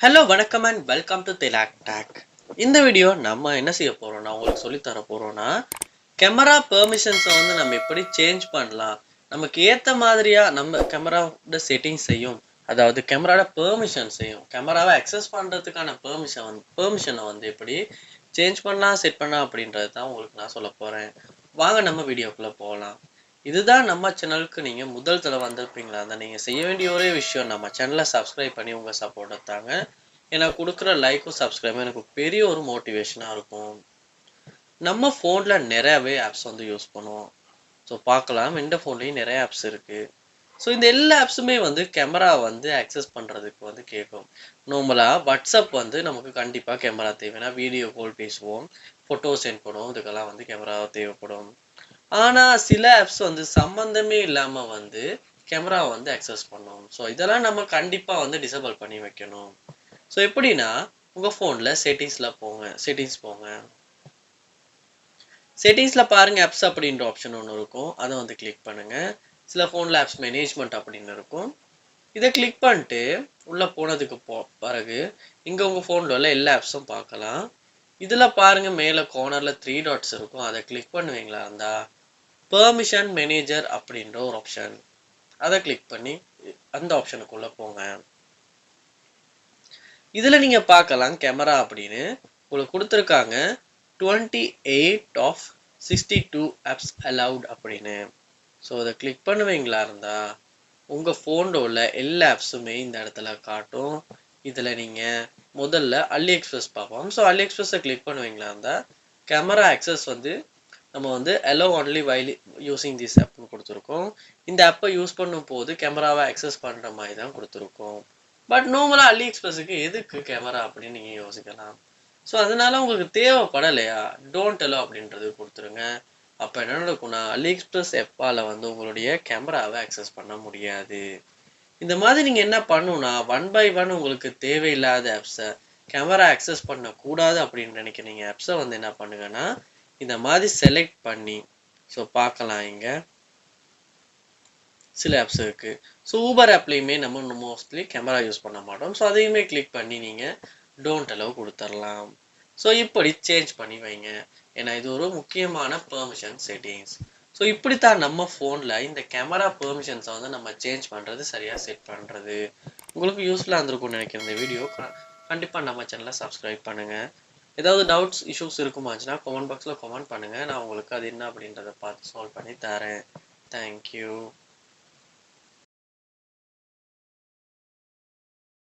Hello வணக்கம் and welcome to Thilak talk. இந்த video நம்ம என்ன செய்ய போறோம்னா உங்களுக்கு சொல்லி தர போறோம்னா கேமரா பெர்மிஷன்ஸை வந்து நம்ம எப்படி சேஞ்ச் பண்ணலாம், நமக்கு ஏற்ற மாதிரியா நம்ம கேமராவோட செட்டிங்ஸையும் அதாவது கேமராவோட பெர்மிஷன்ஸையும் கேமராவை அக்சஸ் பண்ணுறதுக்கான பெர்மிஷனை வந்து எப்படி சேஞ்ச் பண்ணலாம் செட் பண்ணலாம் அப்படின்றது தான் உங்களுக்கு நான் சொல்ல போகிறேன். வாங்க நம்ம வீடியோக்குள்ளே போகலாம். இதுதான் நம்ம சேனலுக்கு நீங்கள் முதல் தடவை வந்திருப்பீங்களா இருந்தால் நீங்கள் செய்ய வேண்டிய ஒரே விஷயம் நம்ம சேனலை சப்ஸ்கிரைப் பண்ணி உங்கள் சப்போர்ட்டை தாங்க. எனக்கு கொடுக்குற லைக்கும் சப்ஸ்கிரைபும் எனக்கு பெரிய ஒரு மோட்டிவேஷனாக இருக்கும். நம்ம ஃபோனில் நிறையவே ஆப்ஸ் வந்து யூஸ் பண்ணுவோம். ஸோ பார்க்கலாம், இந்த ஃபோன்லேயும் நிறைய ஆப்ஸ் இருக்குது. ஸோ இந்த எல்லா ஆப்ஸுமே வந்து கேமரா வந்து ஆக்சஸ் பண்ணுறதுக்கு வந்து கேட்கும். நார்மலாக வாட்ஸ்அப் வந்து நமக்கு கண்டிப்பாக கேமரா தேவைன்னா வீடியோ கால் பேசுவோம், ஃபோட்டோ சென்ட் பண்ணுவோம், இதுக்கெல்லாம் வந்து கேமரா தேவைப்படும். ஆனால் சில ஆப்ஸ் வந்து சம்மந்தமே இல்லாமல் வந்து கேமரா வந்து அக்சஸ் பண்ணும். ஸோ இதெல்லாம் நம்ம கண்டிப்பாக வந்து டிசேபிள் பண்ணி வைக்கணும். ஸோ எப்படின்னா உங்கள் ஃபோனில் செட்டிங்ஸ் போங்க. செட்டிங்ஸில் பாருங்கள், ஆப்ஸ் அப்படின்ற ஆப்ஷன் ஒன்று இருக்கும், அதை வந்து கிளிக் பண்ணுங்கள். சில ஃபோனில் ஆப்ஸ் மேனேஜ்மெண்ட் அப்படின்னு இருக்கும், இதை கிளிக் பண்ணிட்டு உள்ளே போனதுக்கு பிறகு இங்கே உங்கள் ஃபோனில் உள்ள எல்லா ஆப்ஸும் பார்க்கலாம். இதில் பாருங்கள், மேலே கார்னரில் 3 டாட்ஸ் இருக்கும், அதை கிளிக் பண்ணுவீங்களா இருந்தால் பெர்மிஷன் மேனேஜர் அப்படின்ற ஒரு ஆப்ஷன், அதை கிளிக் பண்ணி அந்த ஆப்ஷனுக்குள்ளே போங்க. இதில் நீங்கள் பார்க்கலாம் கேமரா அப்படின்னு உங்களுக்கு கொடுத்துருக்காங்க 28 of 62 ஆப்ஸ் அலவுட் அப்படின்னு. ஸோ அதை கிளிக் பண்ணுவீங்களா இருந்தால் உங்கள் ஃபோனில் உள்ள எல்லா ஆப்ஸுமே இந்த இடத்துல காட்டும். இதில் நீங்கள் முதல்ல அலி எக்ஸ்பிரஸ் பார்ப்போம். ஸோ அலி எக்ஸ்பிரஸை கிளிக் பண்ணுவீங்களா இருந்தால் கேமரா ஆக்சஸ் வந்து நம்ம வந்து allow only while using this ஆப்னு கொடுத்துருக்கோம். இந்த ஆப்பை யூஸ் பண்ணும் போது கேமராவை ஆக்சஸ் பண்ணுற மாதிரி தான் கொடுத்துருக்கோம். பட் நார்மலாக அலி எக்ஸ்பிரஸுக்கு எதுக்கு கேமரா அப்படின்னு நீங்கள் யோசிக்கலாம். ஸோ அதனால உங்களுக்கு தேவைப்படலையா டோன்ட் allow அப்படின்றது கொடுத்துருங்க. அப்போ என்ன நடக்கும்னா அலி எக்ஸ்பிரஸ் எப்பால் வந்து உங்களுடைய கேமராவை ஆக்சஸ் பண்ண முடியாது. இந்த மாதிரி நீங்கள் என்ன பண்ணணும்னா 1 by 1 உங்களுக்கு தேவையில்லாத ஆப்ஸை கேமரா ஆக்சஸ் பண்ணக்கூடாது அப்படின்னு நினைக்கிறீங்க ஆப்ஸை வந்து என்ன பண்ணுங்கன்னா இந்த மாதிரி செலக்ட் பண்ணி ஸோ பார்க்கலாம். இங்கே சில ஆப்ஸ் இருக்குது. ஸோ ஊபர் ஆப்லேயுமே நம்ம மோஸ்ட்லி கேமரா யூஸ் பண்ண மாட்டோம். ஸோ அதையுமே கிளிக் பண்ணி நீங்கள் டோன்ட் allow கொடுத்துடலாம். ஸோ இப்படி சேஞ்ச் பண்ணி வைங்க, ஏன்னா இது ஒரு முக்கியமான பெர்மிஷன் செட்டிங்ஸ். ஸோ இப்படித்தான் நம்ம ஃபோனில் இந்த கேமரா பெர்மிஷன்ஸை வந்து நம்ம சேஞ்ச் பண்ணுறது, சரியாக செட் பண்ணுறது. உங்களுக்கு யூஸ்ஃபுல்லாக இருந்திருக்கும்னு நினைக்கிறேன். இந்த வீடியோ கண்டிப்பாக நம்ம சேனலை சப்ஸ்கிரைப் பண்ணுங்கள். ஏதாவது டவுட்ஸ் இஷ்யூஸ் இருக்குமாச்சுன்னா கமெண்ட் பாக்ஸில் கமெண்ட் பண்ணுங்கள், நான் உங்களுக்கு அது என்ன அப்படின்றத பார்த்து சால்வ் பண்ணி தரேன். தேங்க்யூ.